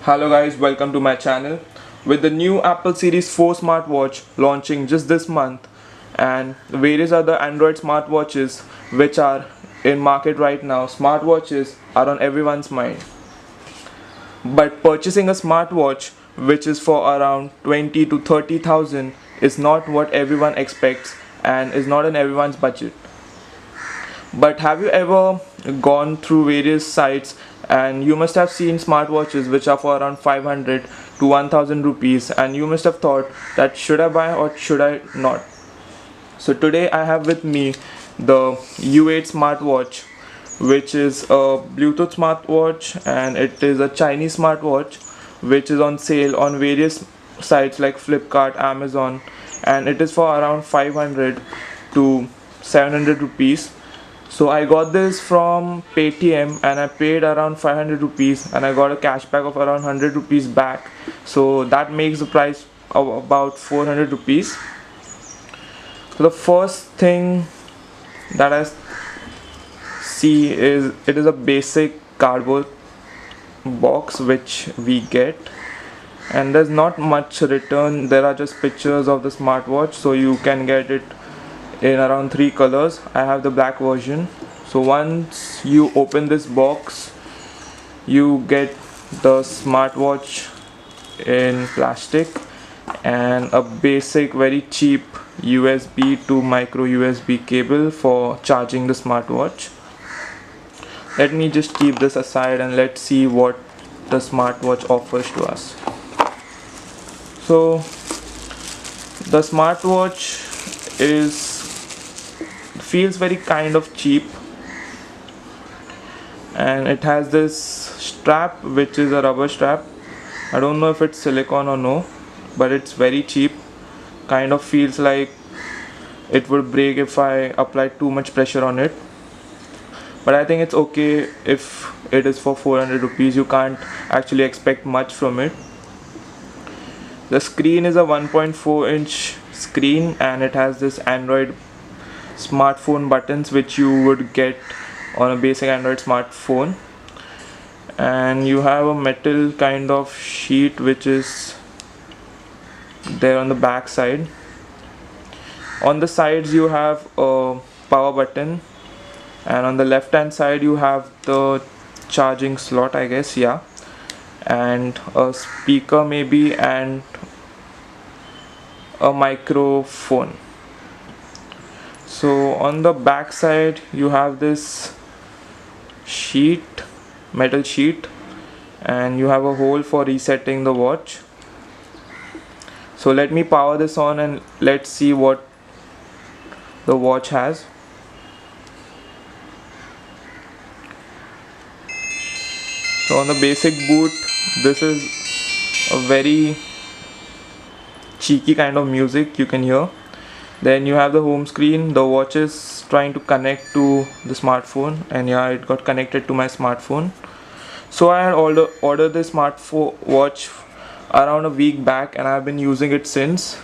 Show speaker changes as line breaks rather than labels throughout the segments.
Hello guys, welcome to my channel. With the new Apple Series 4 smartwatch launching just this month and various other Android smartwatches which are in market right now, smartwatches are on everyone's mind. But purchasing a smartwatch which is for around 20 to 30,000 is not what everyone expects and is not in everyone's budget. But have you ever gone through various sites and you must have seen smartwatches which are for around 500 to 1000 rupees, and you must have thought that should I buy or should I not? So today I have with me the U8 smartwatch, which is a Bluetooth smartwatch and it is a Chinese smartwatch which is on sale on various sites like Flipkart, Amazon, and it is for around 500 to 700 rupees. So I got this from Paytm and I paid around 500 rupees and I got a cashback of around 100 rupees back. So that makes the price of about 400 rupees. So the first thing that I see is it is a basic cardboard box which we get, and there's not much written. There are just pictures of the smartwatch, so you can get it in around 3 colors. I have the black version. So once you open this box, you get the smartwatch in plastic and a basic very cheap USB to micro USB cable for charging the smartwatch. Let me just keep this aside and let's see what the smartwatch offers to us. So the smartwatch feels very kind of cheap, and it has this strap which is a rubber strap. I don't know if it's silicone or no, but it's very cheap. Kind of feels like it would break if I apply too much pressure on it, but I think it's okay if it is for 400 rupees. You can't actually expect much from it. The screen is a 1.4-inch screen and it has this Android smartphone buttons which you would get on a basic Android smartphone, and you have a metal kind of sheet which is there on the back side. On the sides you have a power button, and on the left hand side you have the charging slot, I guess, yeah, and a speaker maybe, and a microphone. So on the back side you have this metal sheet, and you have a hole for resetting the watch. So let me power this on and let's see what the watch has. So on the basic boot, this is a very cheeky kind of music you can hear. Then you have the home screen. The watch is trying to connect to the smartphone, and yeah, it got connected to my smartphone. So I had ordered this smartwatch around a week back and I've been using it since.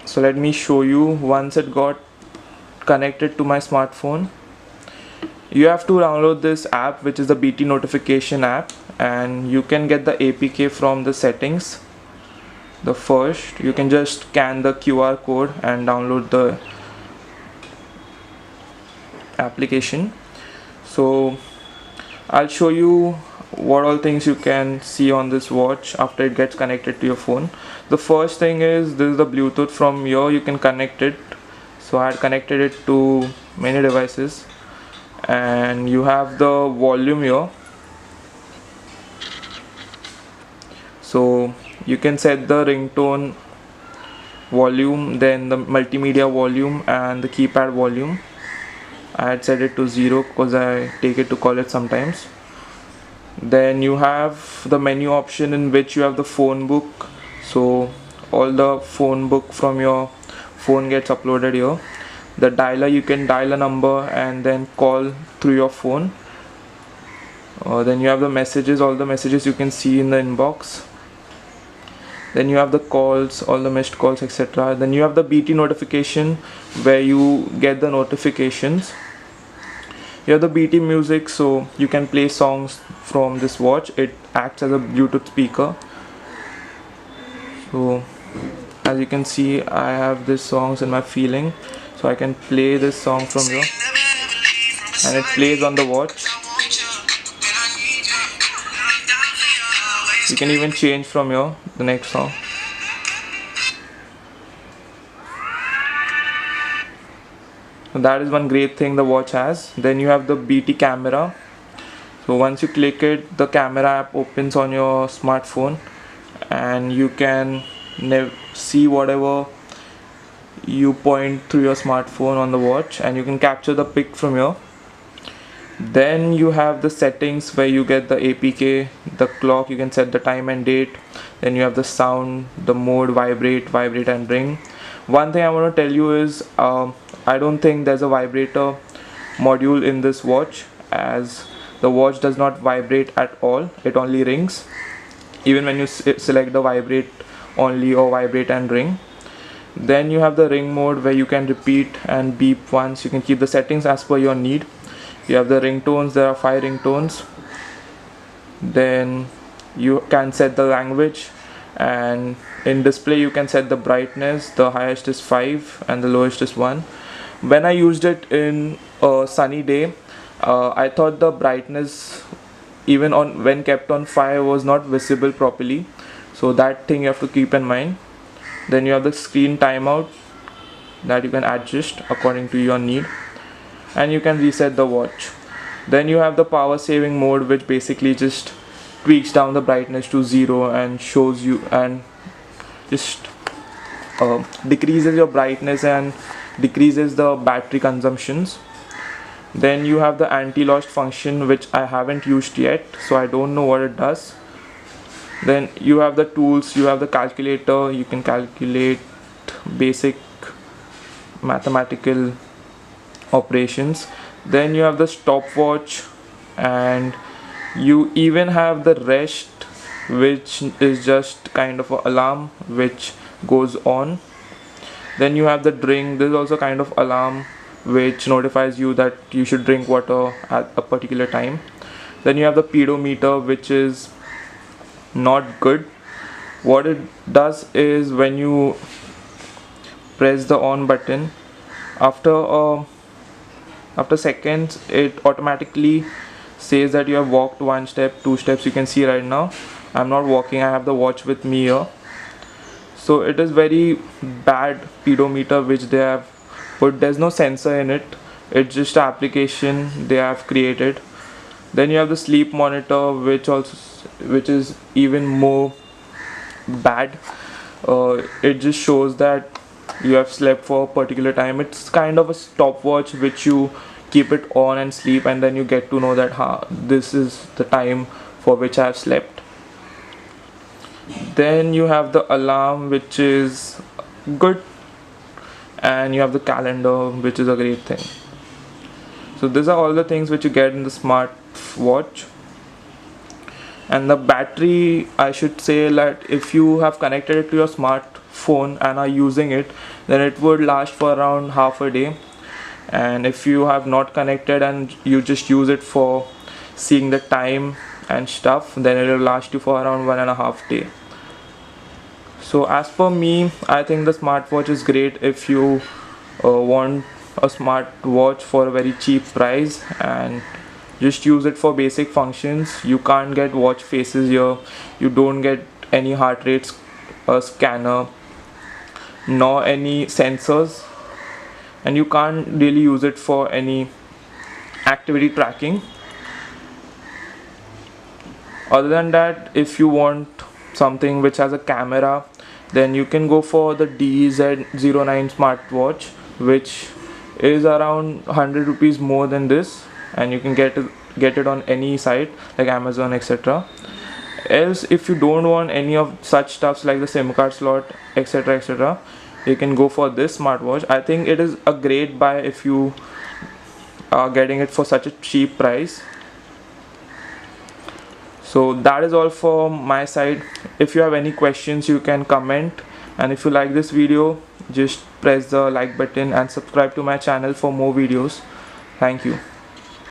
So let me show you. Once it got connected to my smartphone, you have to download this app which is the BT notification app, and you can get the APK from the settings. The first, you can just scan the QR code and download the application. So I'll show you what all things you can see on this watch after it gets connected to your phone. The first thing is this is the Bluetooth. From here you can connect it. So I had connected it to many devices, and you have the volume here. So you can set the ringtone volume, then the multimedia volume, and the keypad volume. I had set it to 0 because I take it to college sometimes. Then you have the menu option in which you have the phone book. So all the phone book from your phone gets uploaded here. The dialer, you can dial a number and then call through your phone. Then you have the messages, all the messages you can see in the inbox. Then you have the calls, all the missed calls, etc. Then you have the BT notification where you get the notifications. You have the BT music, so you can play songs from this watch. It acts as a Bluetooth speaker. So as you can see, I have these songs in my feeling, so I can play this song from here and it plays on the watch. You can even change from here the next song. So that is one great thing the watch has. Then you have the BT camera. So once you click it, the camera app opens on your smartphone and you can see whatever you point through your smartphone on the watch, and you can capture the pic from here. Then you have the settings where you get the APK, the clock, you can set the time and date. Then you have the sound, the mode, vibrate and ring. One thing I want to tell you is I don't think there's a vibrator module in this watch, as the watch does not vibrate at all, it only rings. Even when you select the vibrate only or vibrate and ring. Then you have the ring mode where you can repeat and beep once. You can keep the settings as per your need. You have the ringtones, there are 5 ringtones. Then you can set the language, and in display you can set the brightness. The highest is 5 and the lowest is 1. When I used it in a sunny day, I thought the brightness even on when kept on 5 was not visible properly, so that thing you have to keep in mind. Then you have the screen timeout that you can adjust according to your need, and you can reset the watch. Then you have the power saving mode, which basically just tweaks down the brightness to 0 and shows you and just decreases your brightness and decreases the battery consumptions. Then you have the anti-lost function, which I haven't used yet, so I don't know what it does. Then you have the tools, you have the calculator, you can calculate basic mathematical operations. Then you have the stopwatch, and you even have the rest, which is just kind of an alarm which goes on. Then you have the drink, this is also kind of alarm which notifies you that you should drink water at a particular time. Then you have the pedometer, which is not good. What it does is when you press the on button, after seconds it automatically says that you have walked 1 step, 2 steps. You can see right now I'm not walking, I have the watch with me here. So it is very bad pedometer which they have put. There's no sensor in it, it's just an application they have created. Then you have the sleep monitor, which is even more bad. It just shows that you have slept for a particular time. It's kind of a stopwatch which you keep it on and sleep, and then you get to know that this is the time for which I have slept. Then you have the alarm, which is good, and you have the calendar, which is a great thing. So these are all the things which you get in the smartwatch. And the battery, I should say that if you have connected it to your smartphone and are using it, then it would last for around half a day. And if you have not connected and you just use it for seeing the time and stuff, then it will last you for around 1.5 days. So as per me, I think the smartwatch is great if you want a smartwatch for a very cheap price and just use it for basic functions. You can't get watch faces here, you don't get any heart rate scanner nor any sensors, and you can't really use it for any activity tracking. Other than that, if you want something which has a camera, then you can go for the DZ09 smartwatch, which is around 100 rupees more than this, and you can get it on any site like Amazon, etc. Else, if you don't want any of such stuffs like the SIM card slot, etc., you can go for this smartwatch. I think it is a great buy if you are getting it for such a cheap price. So that is all for my side. If you have any questions, you can comment, and if you like this video, just press the like button and subscribe to my channel for more videos. Thank you.